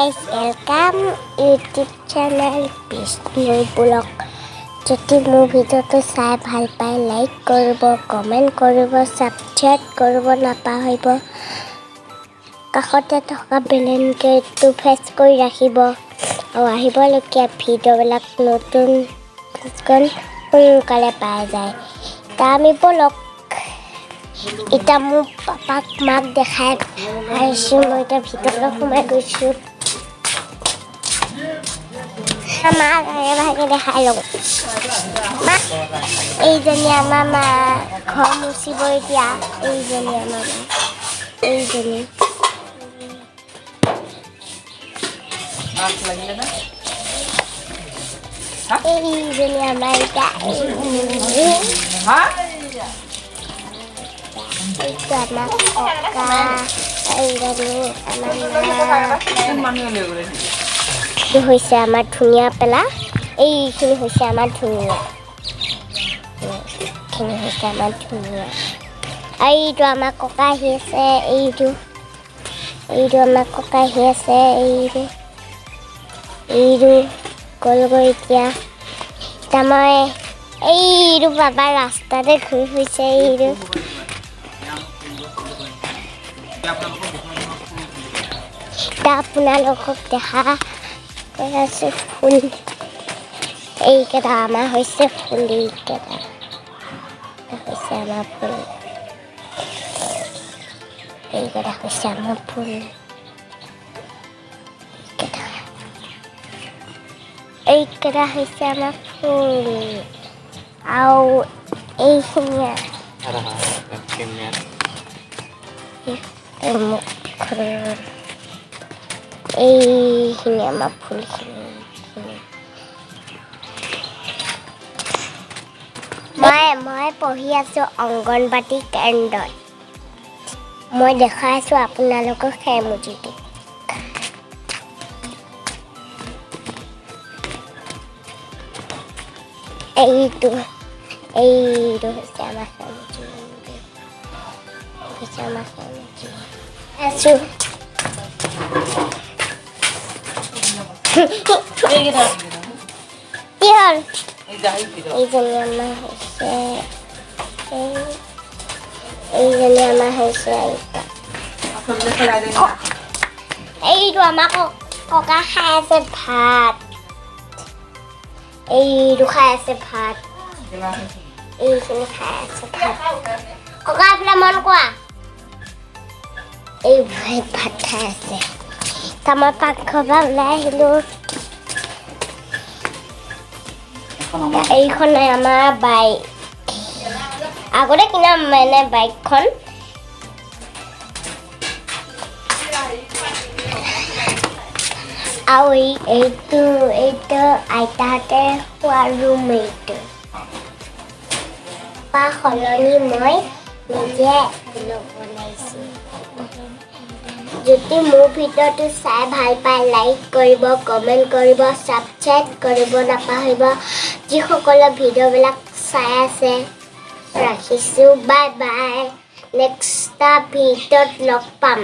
guys, welcome YouTube channel Bishnu blog. যদি মোৰ ভিডিঅ'টো চাই ভাল পায় লাইক কৰিব, কমেণ্ট কৰিব, সাবস্ক্ৰাইব কৰিব নাপাহৰিব। কাষতে থকা বেল আইকনটো প্ৰেছ কৰি ৰাখিব আৰু আহিবলগীয়া ভিডিঅ'বিলাক নতুন সোনকালে পাই যায়। তা আমি বলক এটা মোৰ পাপাক মাক দেখাই আহিছোঁ। মই এতিয়া ভিতৰলৈ সোমাই গৈছোঁ। মাক আগে ভাগে দেখাই লওঁ। মা এইজনী আমাৰ মা ঘৰ মুচিব এতিয়া। এইজনী আমাৰ মা, এইজনী এইজনী আমাৰ এতিয়া হৈছে আমাৰ ধুনীয়া পেলা। এইখিনি হৈছে আমাৰ ধুনীয়া, এইখিনি হৈছে আমাৰ ধুনীয়া। এইটো আমাৰ ককা আহি আছে। এইটো আমাৰ ককা আহি আছে। এইটো গ'লগৈ এতিয়া। মই এইটো বাবা ৰাস্তাতে ঘূৰি ফুৰিছে। এইটো আপোনালোকক দেখা কৈ আছো ফুল। এইকেইটা আমাৰ হৈছে ফুল। এইকেইটা হৈছে আমাৰ ফুল। এইকেইটা হৈছে আমাৰ ফুল। এইকেইটা হৈছে আমাৰ ফুল আৰু এইখিনি এইখিনি আমাৰ ফুলখিনি। মই পঢ়ি আছোঁ অংগনবাদী কেন্দ্ৰত। মই দেখাই আছোঁ আপোনালোকক সেই মুজিটো। এইটো হৈছে আমাৰ সেমুজি আছোঁ। কি হ'ল? এইজনী আমাৰ হৈছে এইটো আমাৰ ককা খাই আছে ভাত। এইটো খাই আছে ভাত। এইখিনি খাই আছে ভাত। ককা এইফালে মন কৰা। এই ভাত খাই আছে। মই পাকঘৰৰ পৰা ওলাই আহিলোঁ। এইখন আমাৰ বাইক। আগতে কিনা মানে বাইকখন। আৰু এইটো আইতাহঁতে শোৱা ৰুম। এইটো সলনি মই নিজে বনাইছোঁ। যদি মোৰ ভিডিঅ'টো চাই ভাল পায় লাইক কৰিব, কমেণ্ট কৰিব, সাবস্ক্ৰাইব কৰিব নাপাহৰিব। যিসকলে ভিডিঅ'বিলাক চাই আছে ৰাখিছোঁ। Bye bye. নেক্সট ভিডিঅ'ত লগ পাম।